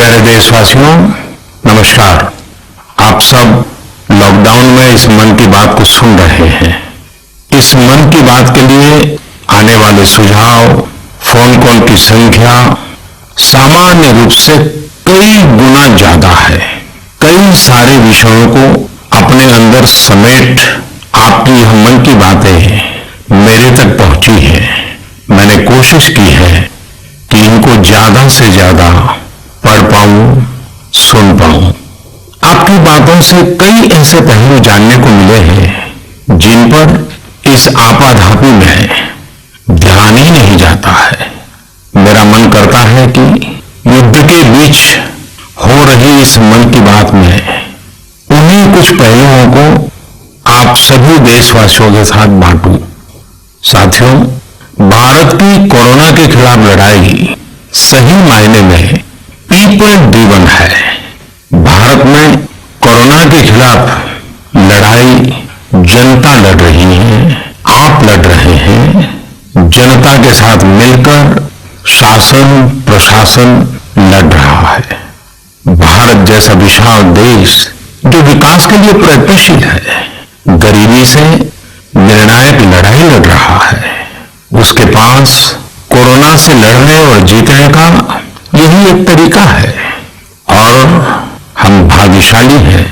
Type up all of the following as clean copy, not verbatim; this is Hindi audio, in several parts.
प्यारे देशवासियों, नमस्कार। आप सब लॉकडाउन में इस मन की बात को सुन रहे हैं। इस मन की बात के लिए आने वाले सुझाव, फोन कॉल की संख्या सामान्य रूप से कई गुना ज्यादा है। कई सारे विषयों को अपने अंदर समेट आपकी यह मन की बातें मेरे तक पहुंची है। मैंने कोशिश की है कि इनको ज्यादा से ज्यादा पढ़ पाऊं, सुन पाऊं। आपकी बातों से कई ऐसे पहलू जानने को मिले हैं जिन पर इस आपाधापी में ध्यान ही नहीं जाता है। मेरा मन करता है कि युद्ध के बीच हो रही इस मन की बात में उन्हीं कुछ पहलुओं को आप सभी देशवासियों के साथ बांटूं। साथियों, भारत की कोरोना के खिलाफ लड़ाई सही मायने में पीपल ड्रिवन है। भारत में कोरोना के खिलाफ लड़ाई जनता लड़ रही है, आप लड़ रहे हैं। जनता के साथ मिलकर शासन प्रशासन लड़ रहा है। भारत जैसा विशाल देश जो विकास के लिए प्रयत्नशील है, गरीबी से निर्णायक लड़ाई लड़ रहा है। उसके पास कोरोना से लड़ने और जीतने का यही एक तरीका है। और हम भाग्यशाली हैं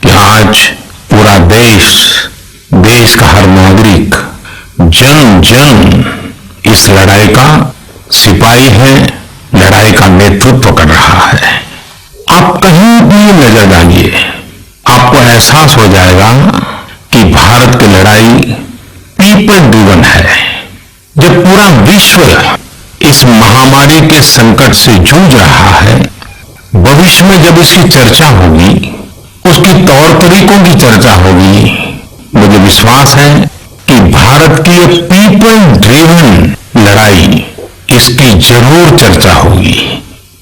कि आज पूरा देश का हर नागरिक जन जन इस लड़ाई का सिपाही है, लड़ाई का नेतृत्व कर रहा है। आप कहीं भी नजर डालिए, आपको एहसास हो जाएगा कि भारत की लड़ाई पीपल ड्रिवन है। जब पूरा विश्व इस महामारी के संकट से जूझ रहा है, भविष्य में जब इसकी चर्चा होगी, उसकी तौर तरीकों की चर्चा होगी, मुझे विश्वास है कि भारत की ये पीपल ड्रिवन लड़ाई, इसकी जरूर चर्चा होगी।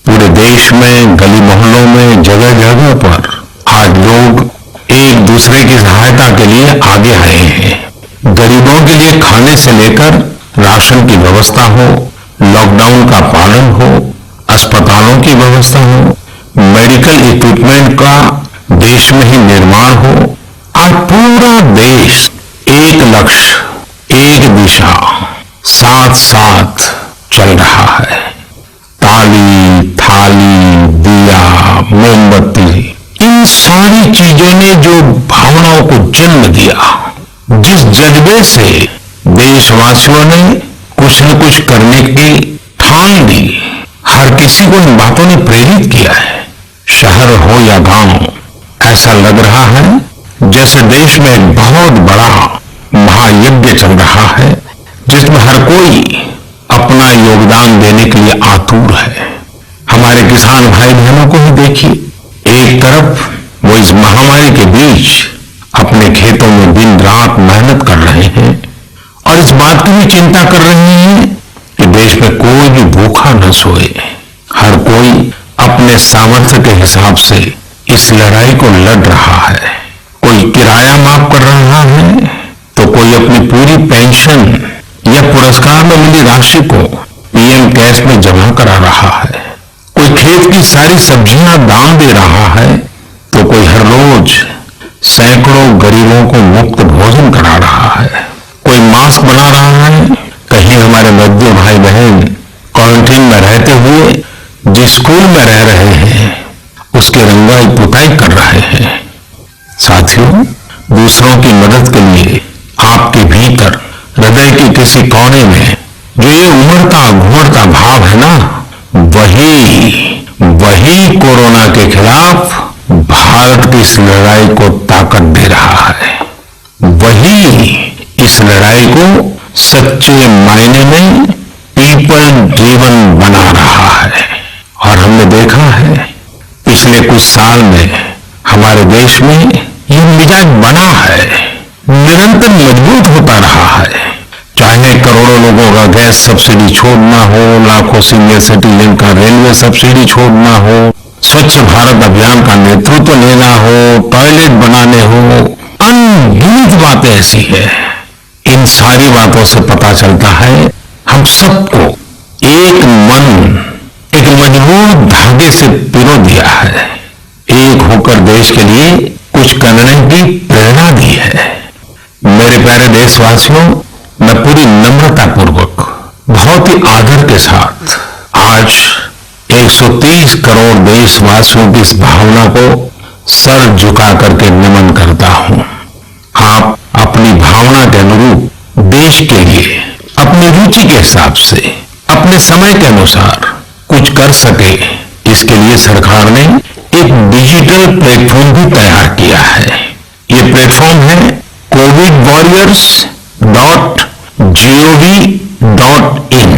पूरे देश में गली मोहल्लों में जगह जगह पर आज लोग एक दूसरे की सहायता के लिए आगे आए हैं। गरीबों के लिए खाने से लेकर राशन की व्यवस्था हो, लॉकडाउन का पालन हो, अस्पतालों की व्यवस्था हो, मेडिकल इक्विपमेंट का देश में ही निर्माण हो। आज पूरा देश एक लक्ष्य, एक दिशा, साथ साथ चल रहा है। ताली, थाली, दिया, मोमबत्ती, इन सारी चीजों ने जो भावनाओं को जन्म दिया, जिस जज्बे से देशवासियों ने कुछ न कुछ करने की ठान ली, हर किसी को इन बातों ने प्रेरित किया है। शहर हो या गांव, ऐसा लग रहा है जैसे देश में एक बहुत बड़ा महायज्ञ चल रहा है, जिसमें हर कोई अपना योगदान देने के लिए आतुर है। हमारे किसान भाई बहनों को ही देखिए, एक तरफ वो इस महामारी के बीच अपने खेतों में दिन रात मेहनत कर रहे हैं और इस बात की भी चिंता कर रहे हैं कि देश में कोई भी भूखा न सोए। हर कोई अपने सामर्थ्य के हिसाब से इस लड़ाई को लड़ रहा है। कोई किराया माफ कर रहा है, तो कोई अपनी पूरी पेंशन या पुरस्कार में मिली राशि को पीएम केयर्स में जमा करा रहा है। कोई खेत की सारी सब्जियां दान दे रहा है, तो कोई हर रोज सैकड़ों गरीबों को मुफ्त भोजन करा रहा है। कोई मास्क बना रहा है। कहीं हमारे मजदूर भाई बहन क्वारंटीन में रहते हुए जिस स्कूल में रह रहे हैं, उसकी रंगाई पुताई कर रहे हैं। साथियों, दूसरों की मदद के लिए आपके भीतर हृदय के किसी कोने में जो ये उमड़ता घुमड़ता भाव है ना, वही कोरोना के खिलाफ भारत की इस लड़ाई को ताकत दे रहा है। वही इस लड़ाई को सच्चे मायने में पीपल ड्रिवन बना रहा है। और हमने देखा है पिछले कुछ साल में हमारे देश में ये मिजाज बना है, निरंतर मजबूत होता रहा है। चाहे करोड़ों लोगों का गैस सब्सिडी छोड़ना हो, लाखों सीनियर सिटीजन का रेलवे सब्सिडी छोड़ना हो, स्वच्छ भारत अभियान का नेतृत्व लेना हो, टॉयलेट बनाने हो, अनगिनत बातें ऐसी है। इन सारी बातों से पता चलता है हम सबको एक मन, एक मजबूत धागे से पिरो देश के लिए कुछ करने की प्रेरणा दी है। मेरे प्यारे देशवासियों, मैं पूरी नम्रता पूर्वक, बहुत ही आदर के साथ आज 130 करोड़ देशवासियों की इस भावना को सर झुका करके नमन करता हूं। आप अपनी भावना के अनुरूप देश के लिए अपनी रुचि के हिसाब से अपने समय के अनुसार कुछ कर सके, इसके लिए सरकार ने एक डिजिटल प्लेटफॉर्म भी तैयार किया है। ये प्लेटफॉर्म है covidwarriors.gov.in।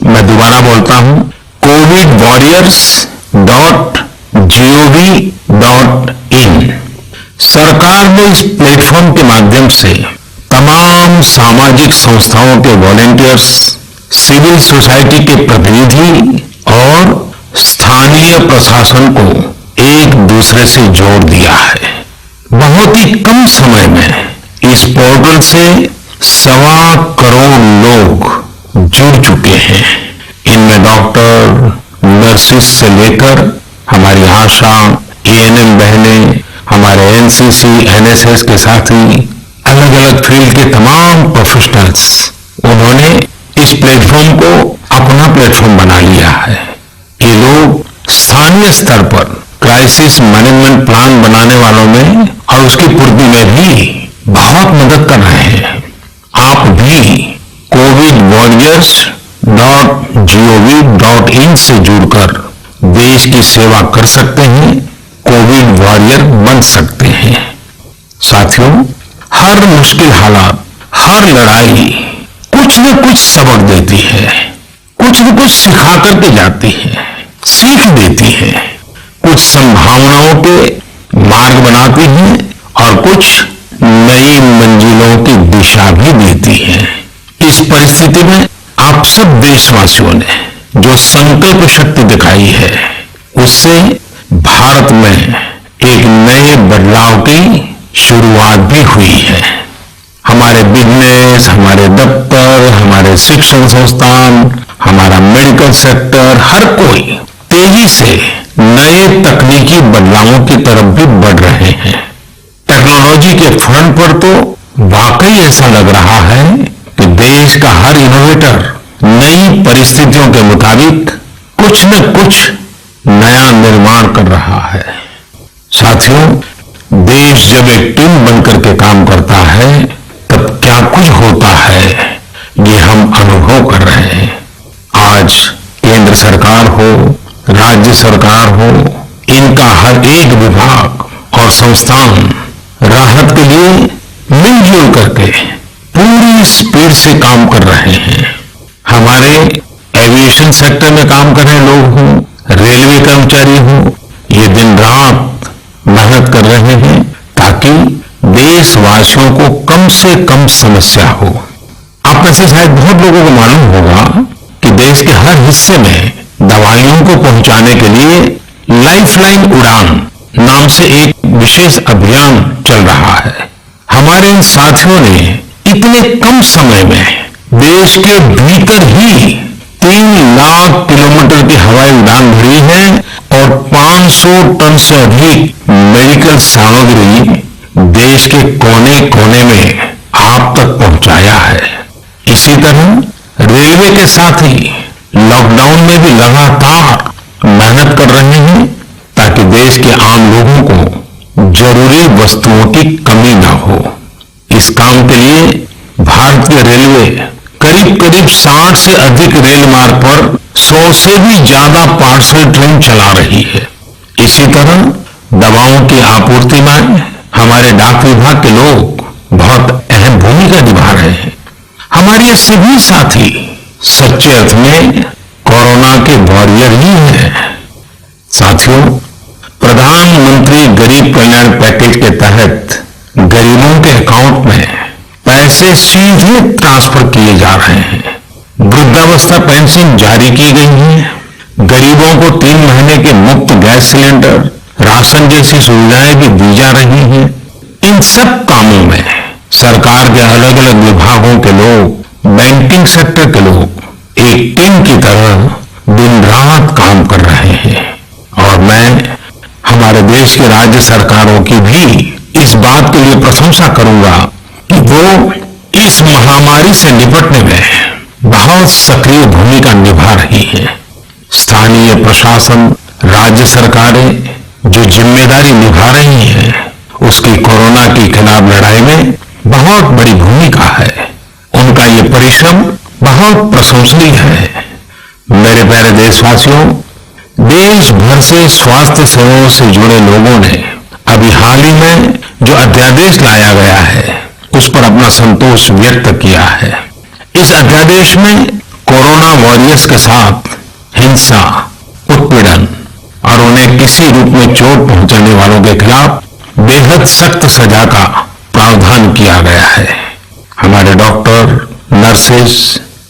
मैं दोबारा बोलता हूं, covidwarriors.gov.in। सरकार ने इस प्लेटफॉर्म के माध्यम से तमाम सामाजिक संस्थाओं के वॉलेंटियर्स, सिविल सोसाइटी के प्रतिनिधि और स्थानीय प्रशासन को एक दूसरे से जोड़ दिया है। बहुत ही कम समय में इस पोर्टल से 1.25 करोड़ लोग जुड़ चुके हैं। इनमें डॉक्टर, नर्सिस से लेकर हमारी आशा, एएनएम बहनें, हमारे एनसीसी, एनएसएस के साथी, अलग अलग फील्ड के तमाम प्रोफेशनल्स, उन्होंने इस प्लेटफॉर्म को अपना प्लेटफॉर्म बना लिया है। ये लोग स्थानीय स्तर पर क्राइसिस मैनेजमेंट प्लान बनाने वालों में और उसकी पूर्ति में भी बहुत मदद कर रहे हैं। आप भी covidwarriors.gov.in से जुड़कर देश की सेवा कर सकते हैं, कोविड वॉरियर बन सकते हैं। साथियों, हर मुश्किल हालात, हर लड़ाई कुछ न कुछ सबक देती है, कुछ न कुछ सिखा करके जाती है, सीख देती है, कुछ संभावनाओं के मार्ग बनाती है और कुछ नई मंजिलों की दिशा भी देती है। इस परिस्थिति में आप सब देशवासियों ने जो संकल्प शक्ति दिखाई है, उससे भारत में एक नए बदलाव की शुरुआत भी हुई है। हमारे बिजनेस, हमारे दफ्तर, हमारे शिक्षण संस्थान, हमारा मेडिकल सेक्टर, हर कोई तेजी से नए तकनीकी बदलावों की तरफ भी बढ़ रहे हैं। टेक्नोलॉजी के फ्रंट पर तो वाकई ऐसा लग रहा है कि देश का हर इनोवेटर नई परिस्थितियों के मुताबिक कुछ न कुछ नया निर्माण कर रहा है। साथियों, देश जब एक टीम बनकर के काम करता है, तब क्या कुछ होता है, ये हम अनुभव कर रहे हैं। आज केंद्र सरकार हो, राज्य सरकार हो, इनका हर एक विभाग और संस्थान राहत के लिए मिलजुल करके पूरी स्पीड से काम कर रहे हैं। हमारे एविएशन सेक्टर में काम कर रहे लोग हों, रेलवे कर्मचारी हों, ये दिन रात मेहनत कर रहे हैं ताकि देशवासियों को कम से कम समस्या हो। आप में से शायद बहुत लोगों को मालूम होगा कि देश के हर हिस्से में दवाइयों को पहुंचाने के लिए लाइफलाइन उड़ान नाम से एक विशेष अभियान चल रहा है। हमारे इन साथियों ने इतने कम समय में देश के भीतर ही 3 लाख किलोमीटर की हवाई उड़ान भरी है और 500 टन से अधिक मेडिकल सामग्री देश के कोने कोने में आप तक पहुंचाया है। इसी तरह रेलवे के साथी लॉकडाउन में भी लगातार मेहनत कर रहे हैं ताकि देश के आम लोगों को जरूरी वस्तुओं की कमी न हो। इस काम के लिए भारतीय रेलवे करीब करीब 60 से अधिक रेल मार्ग पर 100 से भी ज्यादा पार्सल ट्रेन चला रही है। इसी तरह दवाओं की आपूर्ति में हमारे डाक विभाग के लोग बहुत अहम भूमिका निभा रहे हैं। हमारे ये सभी साथी सच्चे अर्थ में कोरोना के वॉरियर ही हैं। साथियों, प्रधानमंत्री गरीब कल्याण पैकेज के तहत गरीबों के अकाउंट में पैसे सीधे ट्रांसफर किए जा रहे हैं। वृद्धावस्था पेंशन जारी की गई है। गरीबों को 3 महीने के मुफ्त गैस सिलेंडर, राशन जैसी सुविधाएं भी दी जा रही हैं। इन सब कामों में सरकार के अलग अलग विभागों के लोग, बैंकिंग सेक्टर के लोग एक टीम की तरह दिन रात काम कर रहे हैं और मैं हमारे देश देश की राज्य सरकारों की भी इस बात के लिए प्रशंसा करूंगा कि वो इस महामारी से निपटने में बहुत सक्रिय भूमिका निभा रही है। स्थानीय प्रशासन, राज्य सरकारें जो जिम्मेदारी निभा रही हैं, उसकी कोरोना के खिलाफ लड़ाई में बहुत बड़ी भूमिका है। उनका ये परिश्रम बहुत प्रशंसनीय है। मेरे प्यारे देशवासियों, देश भर से स्वास्थ्य सेवाओं से जुड़े लोगों ने अभी हाल ही में जो अध्यादेश लाया गया है, उस पर अपना संतोष व्यक्त किया है। इस अध्यादेश में कोरोना वॉरियर्स के साथ हिंसा, उत्पीड़न और उन्हें किसी रूप में चोट पहुंचाने वालों के खिलाफ बेहद सख्त सजा का प्रावधान किया गया है। हमारे doctor, nurses,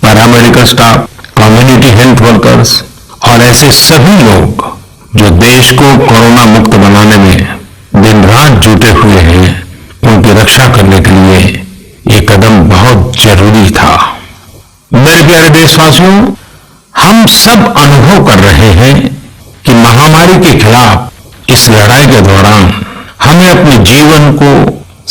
paramedical staff, community health workers और ऐसे सभी लोग जो देश को कोरोना मुक्त बनाने में दिन रात जुटे हुए हैं, उनकी रक्षा करने के लिए ये कदम बहुत जरूरी था। मेरे प्यारे देशवासियों, हम सब अनुभव कर रहे हैं कि महामारी के खिलाफ इस लड़ाई के दौरान हमें अपने जीवन को,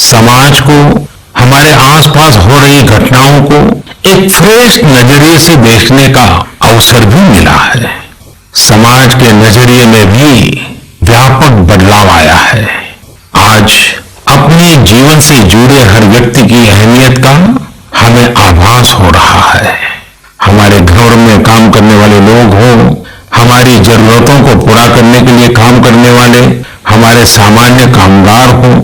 समाज को, हमारे आसपास हो रही घटनाओं को एक फ्रेश नजरिए से देखने का अवसर भी मिला है। समाज के नजरिए में भी व्यापक बदलाव आया है। आज अपने जीवन से जुड़े हर व्यक्ति की अहमियत का हमें आभास हो रहा है। हमारे घर में काम करने वाले लोग हों, हमारी जरूरतों को पूरा करने के लिए काम करने वाले हमारे सामान्य कामगार हों,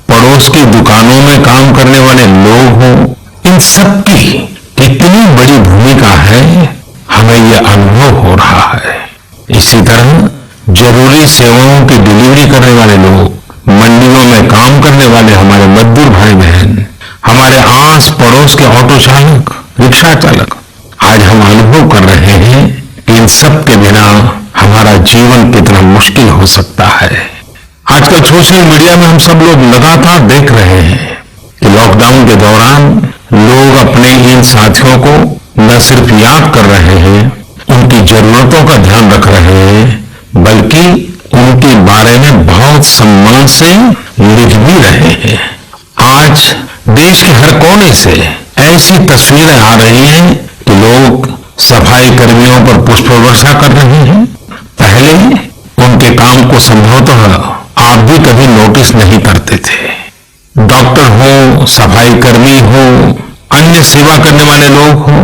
पड़ोस की दुकानों में काम करने वाले लोग हों, इन सब की कितनी बड़ी भूमिका है, हमें यह अनुभव हो रहा है। इसी तरह जरूरी सेवाओं की डिलीवरी करने वाले लोग, मंडियों में काम करने वाले हमारे मजदूर भाई बहन, हमारे आस पड़ोस के ऑटो चालक, रिक्शा चालक, आज हम अनुभव कर रहे हैं कि इन सब के बिना हमारा जीवन कितना मुश्किल हो सकता है। आजकल सोशल मीडिया में हम सब लोग लगातार देख रहे हैं कि लॉकडाउन के दौरान लोग अपने इन साथियों को न सिर्फ याद कर रहे हैं, उनकी जरूरतों का ध्यान रख रहे हैं, बल्कि उनके बारे में बहुत सम्मान से लिख भी रहे हैं। आज देश के हर कोने से ऐसी तस्वीरें आ रही हैं कि लोग सफाई कर्मियों पर पुष्प वर्षा कर रहे हैं। पहले उनके काम को संभवतः आप भी कभी नोटिस नहीं करते थे। डॉक्टर हो, सफाई कर्मी हो, अन्य सेवा करने वाले लोग हो,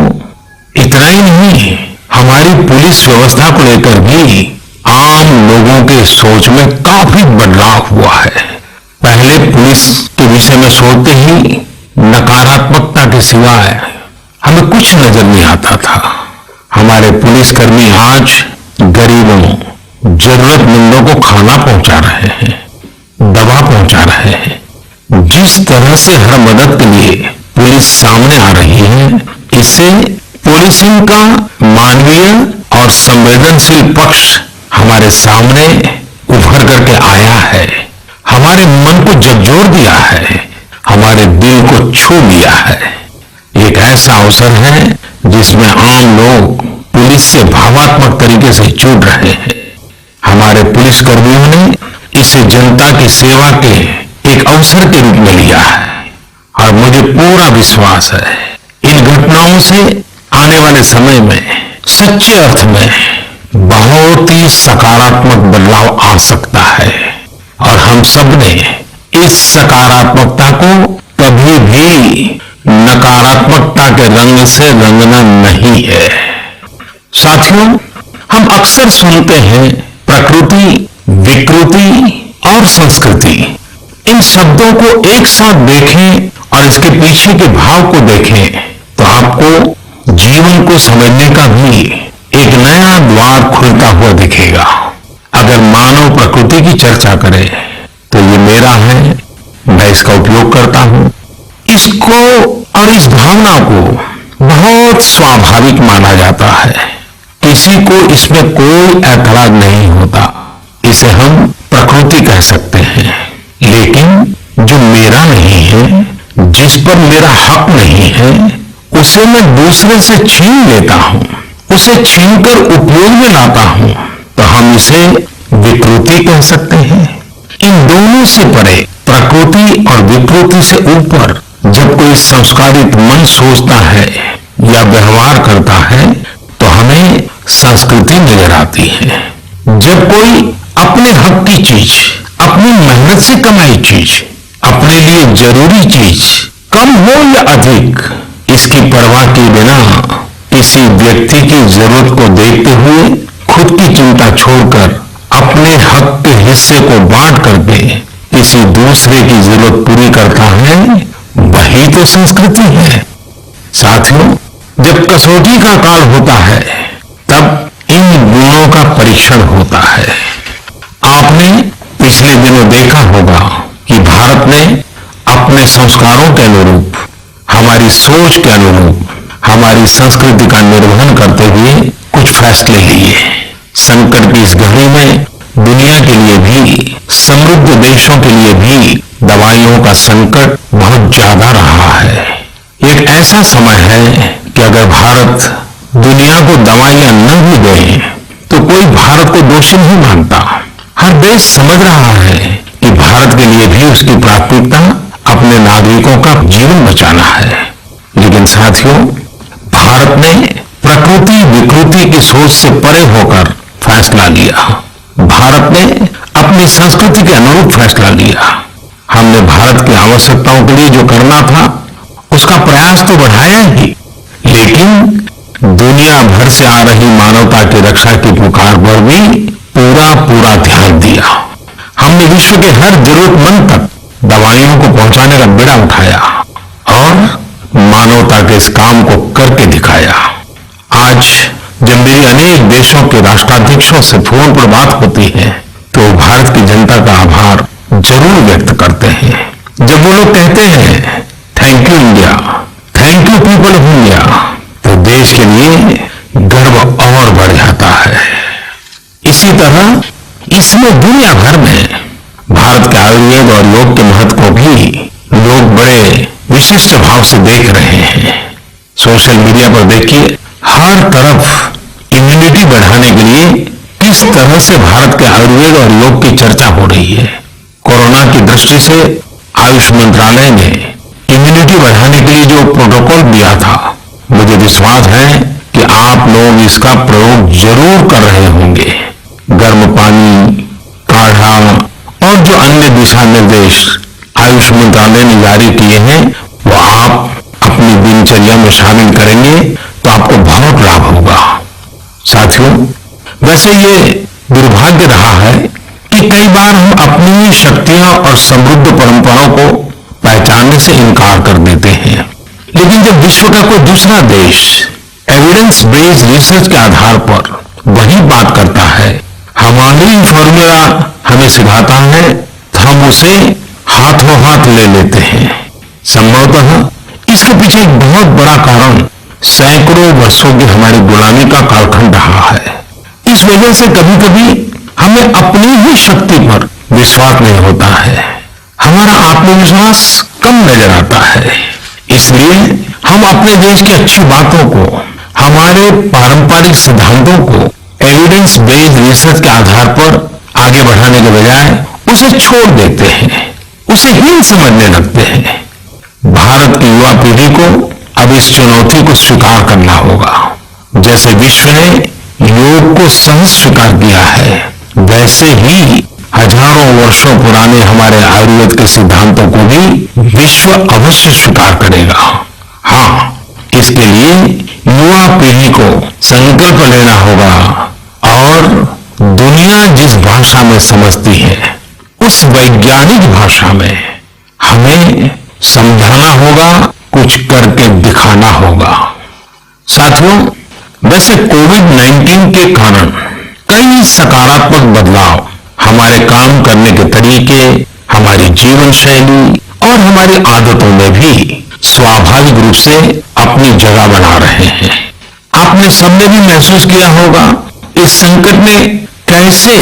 इतना ही नहीं, हमारी पुलिस व्यवस्था को लेकर भी आम लोगों के सोच में काफी बदलाव हुआ है। पहले पुलिस के विषय में सोचते ही नकारात्मकता के सिवाय हमें कुछ नजर नहीं आता था। हमारे पुलिसकर्मी आज गरीबों, जरूरतमंदों को खाना पहुंचा रहे हैं, दवा पहुंचा रहे हैं। जिस तरह से हर मदद के लिए पुलिस सामने आ रही है, इससे पुलिसिंग का मानवीय और संवेदनशील पक्ष हमारे सामने उभर करके आया है। हमारे मन को झकझोर दिया है, हमारे दिल को छू लिया है। एक ऐसा अवसर है जिसमें आम लोग पुलिस से भावात्मक तरीके से जुड़ रहे हैं। हमारे पुलिसकर्मियों ने इसे जनता की सेवा के एक अवसर के रूप में लिया है और मुझे पूरा विश्वास है इन घटनाओं से आने वाले समय में सच्चे अर्थ में बहुत ही सकारात्मक बदलाव आ सकता है और हम सब ने इस सकारात्मकता को कभी भी नकारात्मकता के रंग से रंगना नहीं है। साथियों, हम अक्सर सुनते हैं प्रकृति, विकृति और संस्कृति। इन शब्दों को एक साथ देखें और इसके पीछे के भाव को देखें तो आपको जीवन को समझने का भी एक नया द्वार खुलता हुआ दिखेगा। अगर मानव प्रकृति की चर्चा करें तो ये मेरा है, मैं इसका उपयोग करता हूं। इसको और इस भावना को बहुत स्वाभाविक माना जाता है, किसी को इसमें कोई ऐतराज नहीं होता। इसे हम प्रकृति कह सकते हैं। लेकिन जो मेरा नहीं है, जिस पर मेरा हक नहीं है, उसे मैं दूसरे से छीन लेता हूं, उसे छीनकर उपयोग में लाता हूं, तो हम इसे विकृति कह सकते हैं। इन दोनों से परे, प्रकृति और विकृति से ऊपर जब कोई संस्कारित मन सोचता है या व्यवहार करता है तो हमें संस्कृति नजर आती है। जब कोई अपने हक की चीज, अपनी मेहनत से कमाई चीज, अपने लिए जरूरी चीज कम हो या अधिक, इसकी परवाह किए बिना किसी व्यक्ति की जरूरत को देखते हुए खुद की चिंता छोड़कर अपने हक के हिस्से को बांट करके किसी दूसरे की जरूरत पूरी करता है, वही तो संस्कृति है। साथियों, जब कसौटी का काल होता है तब इन गुणों का परीक्षण होता है। आपने पिछले दिनों देखा होगा कि भारत ने अपने संस्कारों के अनुरूप, हमारी सोच के अनुरूप, हमारी संस्कृति का निर्वहन करते हुए कुछ फैसले लिए। संकट की इस घड़ी में दुनिया के लिए भी, समृद्ध देशों के लिए भी दवाइयों का संकट बहुत ज्यादा रहा है। एक ऐसा समय है कि अगर भारत दुनिया को दवाइयां न भी दे तो कोई भारत को दोषी नहीं मानता। हर देश समझ रहा है कि भारत के लिए भी उसकी प्राथमिकता अपने नागरिकों का जीवन बचाना है। लेकिन साथियों, भारत ने प्रकृति विकृति की सोच से परे होकर फैसला लिया। भारत ने अपनी संस्कृति के अनुरूप फैसला लिया। हमने भारत की आवश्यकताओं के लिए जो करना था उसका प्रयास तो बढ़ाया ही, लेकिन दुनिया भर से आ रही मानवता की रक्षा की पुकार पर भी पूरा ध्यान दिया। हमने विश्व के हर जरूरतमंद तक दवाइयों को पहुंचाने का बीड़ा उठाया और मानवता के इस काम को करके दिखाया। आज जब मेरी अनेक देशों के राष्ट्राध्यक्षों से फोन पर बात होती है तो भारत की जनता का आभार जरूर व्यक्त करते हैं। जब वो लोग कहते हैं thank you India, thank you people of India, तो देश के लिए गर्व और बढ़ जाता है। इसी तरह इसमें दुनिया भर में भारत के आयुर्वेद और योग के महत्व को भी लोग बड़े विशिष्ट भाव से देख रहे हैं। सोशल मीडिया पर देखिए, हर तरफ इम्यूनिटी बढ़ाने के लिए किस तरह से भारत के आयुर्वेद और योग की चर्चा हो रही है। कोरोना की दृष्टि से आयुष मंत्रालय ने इम्यूनिटी बढ़ाने के लिए जो प्रोटोकॉल दिया था, मुझे विश्वास है कि आप लोग इसका प्रयोग जरूर कर रहे होंगे। गर्म पानी, काढ़ा और जो अन्य दिशा निर्देश आयुष मंत्रालय ने जारी किए हैं वो आप अपनी दिनचर्या में शामिल करेंगे तो आपको बहुत लाभ होगा। साथियों, वैसे ये दुर्भाग्य रहा है कि कई बार हम अपनी शक्तियां और समृद्ध परंपराओं को पहचानने से इनकार कर देते हैं। लेकिन जब विश्व का कोई दूसरा देश एविडेंस बेस्ड रिसर्च के आधार पर वही बात करता है, हमारी फॉर्मूला हमें सिखाता है, तो हम उसे हाथों हाथ ले लेते हैं। संभवतः इसके पीछे एक बहुत बड़ा कारण सैकड़ों वर्षों की हमारी गुलामी का कालखंड रहा है। इस वजह से कभी कभी हमें अपनी ही शक्ति पर विश्वास नहीं होता है, हमारा आत्मविश्वास कम नजर आता है। इसलिए हम अपने देश की अच्छी बातों को, हमारे पारंपरिक सिद्धांतों को एविडेंस बेस्ड रिसर्च के आधार पर आगे बढ़ाने के बजाय उसे छोड़ देते हैं, उसे हीन समझने लगते हैं। भारत की युवा पीढ़ी को अब इस चुनौती को स्वीकार करना होगा। जैसे विश्व ने योग को सहज स्वीकार किया है, वैसे ही हजारों वर्षों पुराने हमारे आयुर्वेद के सिद्धांतों को भी विश्व अवश्य स्वीकार करेगा। हाँ, इसके लिए युवा पीढ़ी को संकल्प लेना होगा और दुनिया जिस भाषा में समझती है उस वैज्ञानिक भाषा में हमें समझाना होगा, कुछ करके दिखाना होगा। साथियों, वैसे कोविड-19 के कारण कई सकारात्मक बदलाव हमारे काम करने के तरीके, हमारी जीवन शैली और हमारी आदतों में भी स्वाभाविक रूप से अपनी जगह बना रहे हैं। आपने सबने भी महसूस किया होगा इस संकट ने कैसे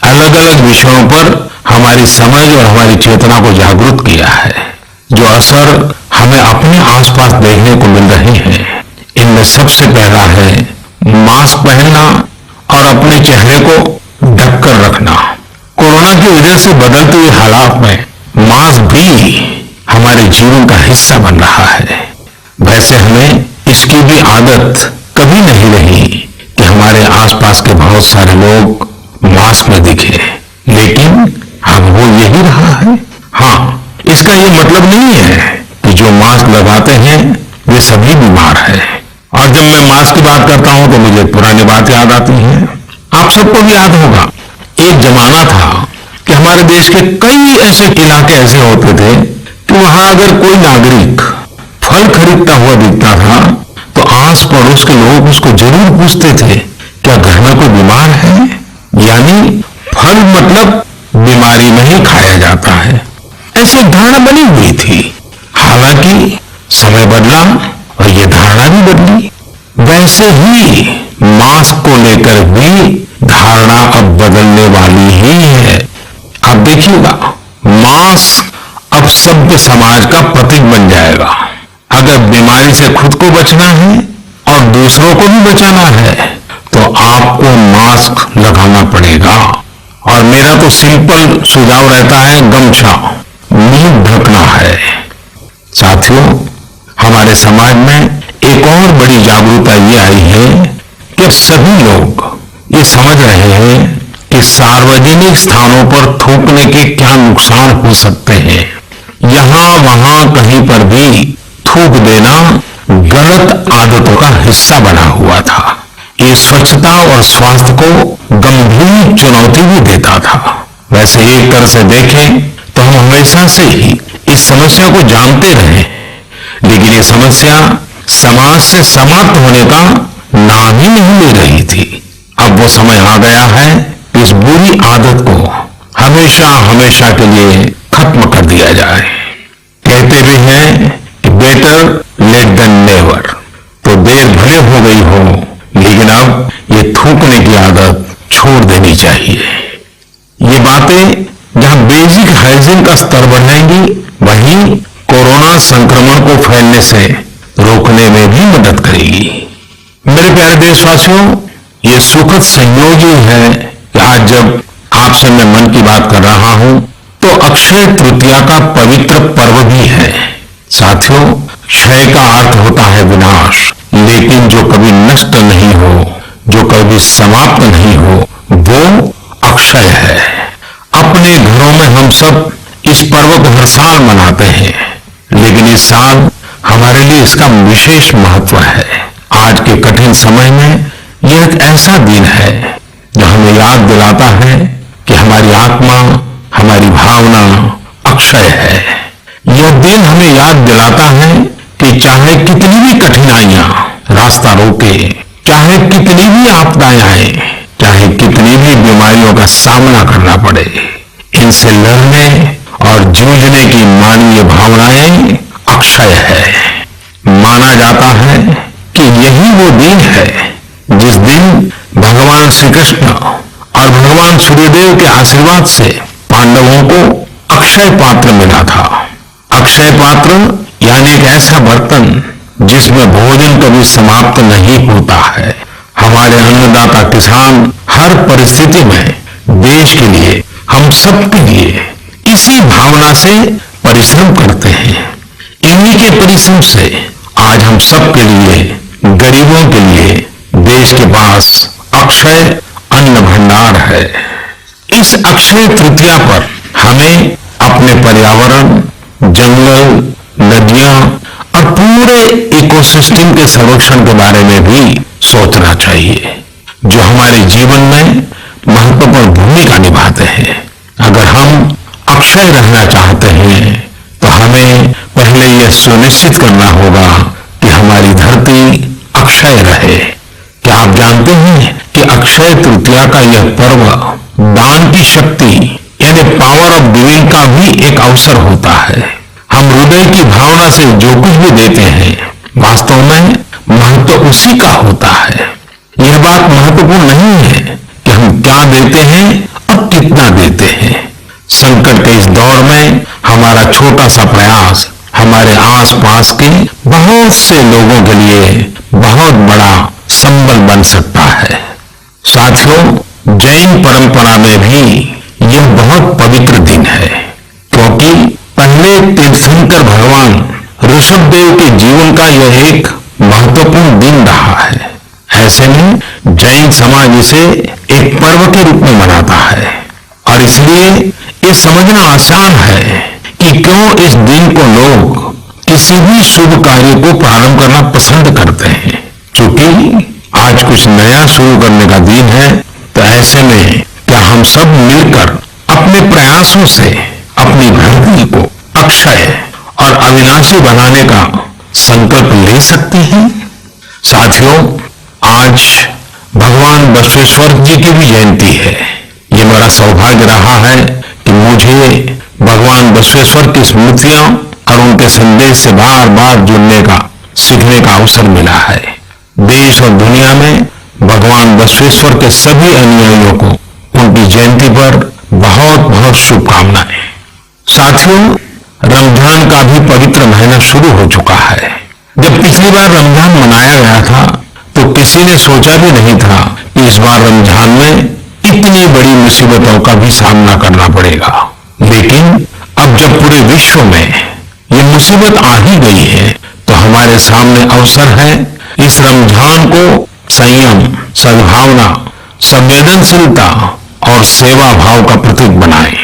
अलग अलग विषयों पर हमारी समझ और हमारी चेतना को जागरूक किया है। जो असर हमें अपने आसपास देखने को मिल रहे हैं, इनमें सबसे पहला है मास्क पहनना और अपने चेहरे को ढककर रखना। कोरोना कोरोना की वजह से बदलते हुए हालात में मास्क भी हमारे जीवन का हिस्सा बन रहा है। वैसे हमें इसकी भी आदत कभी नहीं रही कि हमारे आसपास के बहुत सारे लोग मास्क में दिखे, लेकिन अब वो यही रहा है। हाँ, इसका ये मतलब नहीं है कि जो मास्क लगाते हैं वे सभी बीमार है। और जब मैं मास्क की बात करता हूं तो मुझे पुरानी बात याद आती है। आप सबको भी याद होगा, एक जमाना था कि हमारे देश के कई ऐसे इलाके ऐसे होते थे कि वहां अगर कोई नागरिक फल खरीदता हुआ दिखता था तो आस पड़ोस के लोग उसको जरूर पूछते थे, क्या घर में कोई बीमार है? यानी फल मतलब बीमारी में ही खाया जाता है, ऐसी धारणा बनी हुई थी। हालांकि समय बदला और ये धारणा भी बदली। वैसे ही मास्क को लेकर भी धारणा अब बदलने वाली ही है। आप देखिएगा, मास्क अब सभ्य समाज का प्रतीक बन जाएगा। अगर बीमारी से खुद को बचना है और दूसरों को भी बचाना है तो आपको मास्क लगाना पड़ेगा। और मेरा तो सिंपल सुझाव रहता है, गमछा मुंह ढकना है। साथियों, हमारे समाज में एक और बड़ी जागरूकता ये आई है कि सभी लोग ये समझ रहे हैं कि सार्वजनिक स्थानों पर थूकने के क्या नुकसान हो सकते हैं। यहां वहां कहीं पर भी थूक देना गलत आदतों का हिस्सा बना हुआ था। ये स्वच्छता और स्वास्थ्य को गंभीर चुनौती भी देता था। वैसे एक तरह से देखें तो हम हमेशा से ही इस समस्या को जानते रहे, लेकिन ये समस्या समाज से समाप्त होने का नाम ही नहीं ले रही थी। अब वो समय आ गया है कि इस बुरी आदत को हमेशा हमेशा के लिए खत्म कर दिया जाए। कहते भी हैं कि बेटर लेट देन नेवर। तो देर भले हो गई हो, लेकिन अब ये थूकने की आदत छोड़ देनी चाहिए। ये बातें जहां बेसिक हाइजीन का स्तर बढ़ाएंगी, वहीं कोरोना संक्रमण को फैलने से रोकने में भी मदद करेगी। मेरे प्यारे देशवासियों, ये सुखद संयोग ही है कि आज जब आपसे मैं मन की बात कर रहा हूं तो अक्षय तृतीया का पवित्र पर्व भी है। साथियों, क्षय का अर्थ होता है विनाश, लेकिन जो कभी नष्ट नहीं हो, जो कभी समाप्त नहीं हो, वो अक्षय है। अपने घरों में हम सब इस पर्व को हर साल मनाते हैं, लेकिन इस साल हमारे लिए इसका विशेष महत्व है। आज के कठिन समय में यह एक ऐसा दिन है जो हमें याद दिलाता है कि हमारी आत्मा, हमारी भावना अक्षय है। यह दिन हमें याद दिलाता है कि चाहे कितनी भी कठिनाइयां रास्ता रोके, चाहे कितनी भी आपदाएं आए, चाहे कितनी भी बीमारियों का सामना करना पड़े, इनसे लड़ने और जूझने की मानवीय भावनाएं अक्षय है। माना जाता है कि यही वो दिन है जिस दिन भगवान श्री कृष्ण और भगवान सूर्यदेव के आशीर्वाद से पांडवों को अक्षय पात्र मिला था। अक्षय पात्र यानी एक ऐसा बर्तन जिसमें भोजन कभी समाप्त नहीं होता है। हमारे अन्नदाता किसान हर परिस्थिति में देश के लिए, हम सबके लिए इसी भावना से परिश्रम करते हैं। इन्हीं के परिश्रम से आज हम सबके लिए, गरीबों के लिए देश के पास अक्षय अन्न भंडार है। इस अक्षय तृतीया पर हमें अपने पर्यावरण, जंगल, नदियां और पूरे इकोसिस्टम के संरक्षण के बारे में भी सोचना चाहिए, जो हमारे जीवन में महत्वपूर्ण भूमिका निभाते हैं। अगर हम अक्षय रहना चाहते हैं तो हमें पहले यह सुनिश्चित करना होगा कि हमारी धरती अक्षय रहे। क्या आप जानते हैं कि अक्षय तृतीया का यह पर्व दान की शक्ति यानी पावर ऑफ गिविंग का भी एक अवसर होता है। हम हृदय की भावना से जो कुछ भी देते हैं, वास्तव में महत्व उसी का होता है। यह बात महत्वपूर्ण नहीं है कि हम क्या देते हैं और कितना देते हैं। संकट के इस दौर में हमारा छोटा सा प्रयास हमारे आसपास के बहुत से लोगों के लिए बहुत बड़ा संबल बन सकता है। साथियों, जैन परंपरा में भी यह बहुत पवित्र दिन है, क्योंकि पहले तीर्थंकर भगवान ऋषभदेव के जीवन का यह एक महत्वपूर्ण दिन रहा है। ऐसे में जैन समाज इसे एक पर्व के रूप में मनाता है और इसलिए ये समझना आसान है कि क्यों इस दिन को लोग किसी भी शुभ कार्य को प्रारंभ करना पसंद करते हैं। क्योंकि आज कुछ नया शुरू करने का दिन है, तो ऐसे में क्या हम सब मिलकर अपने प्रयासों से अपनी धरती को अक्षय और अविनाशी बनाने का संकल्प ले सकते हैं। साथियों, आज भगवान बसवेश्वर जी की भी जयंती है। ये मेरा सौभाग्य रहा है कि मुझे भगवान बसवेश्वर की स्मृतियां और उनके संदेश से बार बार जुड़ने का, सीखने का अवसर मिला है। देश और दुनिया में भगवान बसवेश्वर के सभी अनुयायियों को उनकी जयंती पर बहुत बहुत शुभकामनाएं। साथियों, रमजान का भी पवित्र महीना शुरू हो चुका है। जब पिछली बार रमजान मनाया गया था तो किसी ने सोचा भी नहीं था कि इस बार रमजान में इतनी बड़ी मुसीबतों का भी सामना करना पड़ेगा। लेकिन अब जब पूरे विश्व में ये मुसीबत आ ही गई है, तो हमारे सामने अवसर है इस रमजान को संयम, सद्भावना, संवेदनशीलता और सेवा भाव का प्रतीक बनाएं।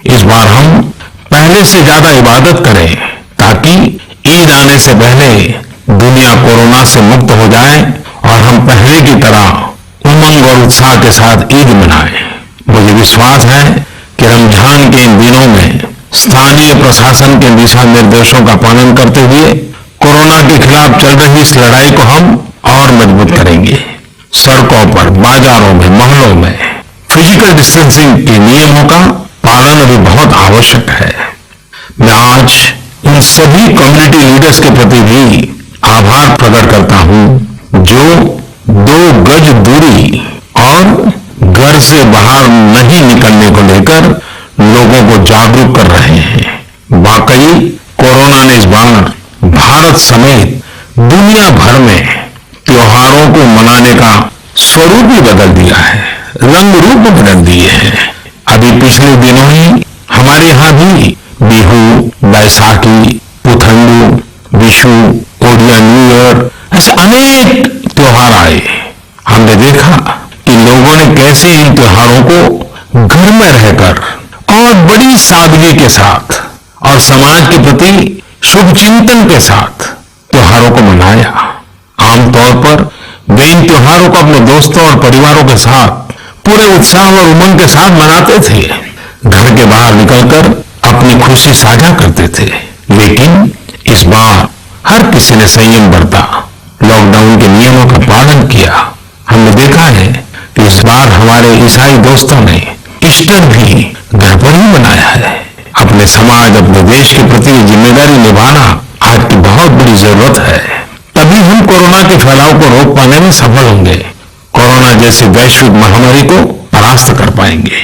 इस बार हम पहले से ज्यादा इबादत करें ताकि ईद आने से पहले दुनिया कोरोना से मुक्त हो जाए और हम पहले की तरह उमंग और उत्साह के साथ ईद मनाएं। मुझे विश्वास है कि रमजान के इन दिनों में स्थानीय प्रशासन के दिशा निर्देशों का पालन करते हुए कोरोना के खिलाफ चल रही इस लड़ाई को हम और मजबूत करेंगे। सड़कों पर, बाजारों में, मोहल्लों में फिजिकल डिस्टेंसिंग के नियमों का पालन अभी बहुत आवश्यक है। मैं आज उन सभी कम्युनिटी लीडर्स के प्रति भी आभार प्रकट करता हूं जो 2 गज दूरी और घर से बाहर नहीं निकलने को लेकर लोगों को जागरूक कर रहे हैं। वाकई कोरोना ने इस बार भारत समेत दुनिया भर में त्योहारों को मनाने का स्वरूप ही बदल दिया है, रंग रूप बदल दिए हैं। अभी पिछले दिनों ही हमारे यहाँ भी बिहू, बैसाखी, पुथंडू, विशु, ओडिया न्यू ईयर, ऐसे अनेक त्योहार आए। हमने देखा कि लोगों ने कैसे इन त्योहारों को घर में रहकर और बड़ी सादगी के साथ और समाज के प्रति शुभ चिंतन के साथ त्योहारों को मनाया। आमतौर पर वे इन त्योहारों को अपने दोस्तों और परिवारों के साथ पूरे उत्साह और उमंग के साथ मनाते थे, घर के बाहर निकलकर अपनी खुशी साझा करते थे। लेकिन इस बार हर किसी ने संयम बरता, लॉकडाउन के नियमों का पालन किया। हमने देखा है कि इस बार हमारे ईसाई दोस्तों ने ईस्टर भी घर पर ही मनाया है। अपने समाज, अपने देश के प्रति जिम्मेदारी निभाना आज की बहुत बड़ी जरूरत है। तभी हम कोरोना के फैलाव को रोक पाने में सफल होंगे, कोरोना जैसी वैश्विक महामारी को परास्त कर पाएंगे।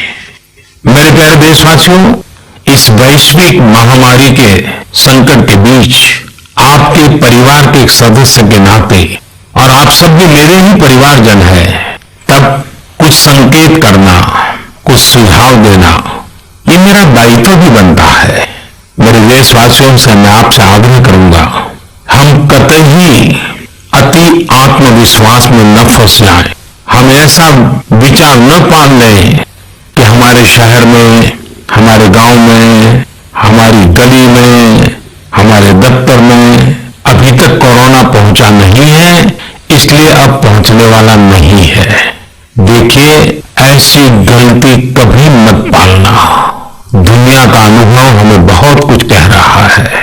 मेरे प्यारे देशवासियों, इस वैश्विक महामारी के संकट के बीच आपके परिवार के एक सदस्य के नाते, और आप सब भी मेरे ही परिवारजन हैं, तब कुछ संकेत करना, कुछ सुझाव देना, ये मेरा दायित्व भी बनता है। मेरे देशवासियों से मैं आपसे आग्रह करूंगा, हम कतई अति आत्मविश्वास में न फंस जाएं। हम ऐसा विचार न पाल लें कि हमारे शहर में, हमारे गांव में, हमारी गली में, हमारे दफ्तर में अभी तक कोरोना पहुंचा नहीं है, इसलिए अब पहुंचने वाला नहीं है। देखिए, ऐसी गलती कभी मत पालना। दुनिया का अनुभव हमें बहुत कुछ कह रहा है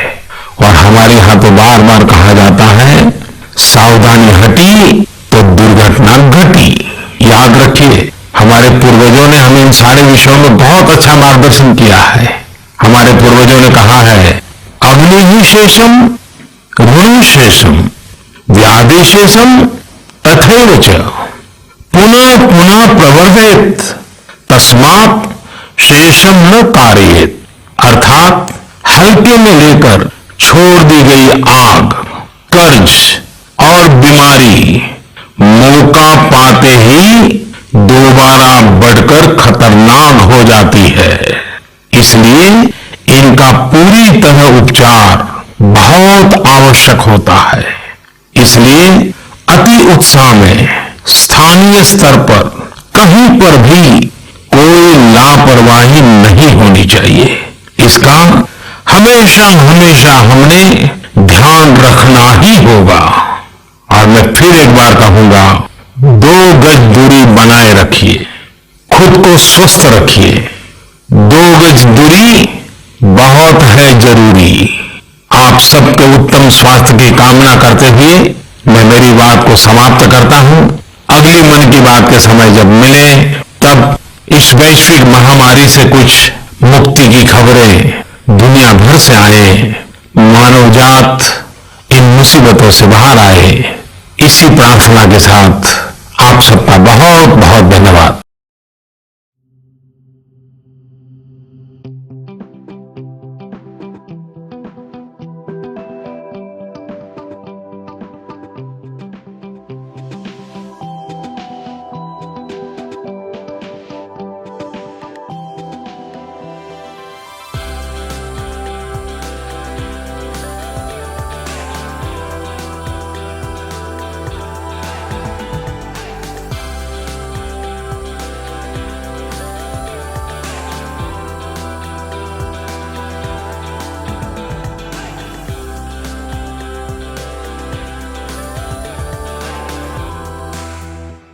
और हमारे यहां तो बार बार कहा जाता है, सावधानी हटी तो दुर्घटना घटी। याद रखिए, हमारे पूर्वजों ने हमें इन सारे विषयों में बहुत अच्छा मार्गदर्शन किया है। हमारे पूर्वजों ने कहा है, अग्नि शेषम ऋण शेषम व्याधि शेषम तथैव च पुनः पुनः प्रवर्धेत तस्मात् शेषम न कार्येत। अर्थात हल्के में लेकर छोड़ दी गई आग, कर्ज और बीमारी मौका पाते ही दोबारा बढ़कर खतरनाक हो जाती है। इसलिए इनका पूरी तरह उपचार बहुत आवश्यक होता है। इसलिए अति उत्साह में स्थानीय स्तर पर कहीं पर भी कोई लापरवाही नहीं होनी चाहिए। इसका हमेशा हमेशा हमने ध्यान रखना ही होगा। और मैं फिर एक बार कहूंगा, 2 गज दूरी बनाए रखिए, खुद को स्वस्थ रखिए। 2 गज दूरी बहुत है जरूरी। आप सबके उत्तम स्वास्थ्य की कामना करते हुए मैं मेरी बात को समाप्त करता हूं। अगली मन की बात के समय जब मिले तब इस वैश्विक महामारी से कुछ मुक्ति की खबरें दुनिया भर से आए, मानव जात इन मुसीबतों से बाहर आए, इसी प्रार्थना के साथ आप सबका बहुत बहुत धन्यवाद।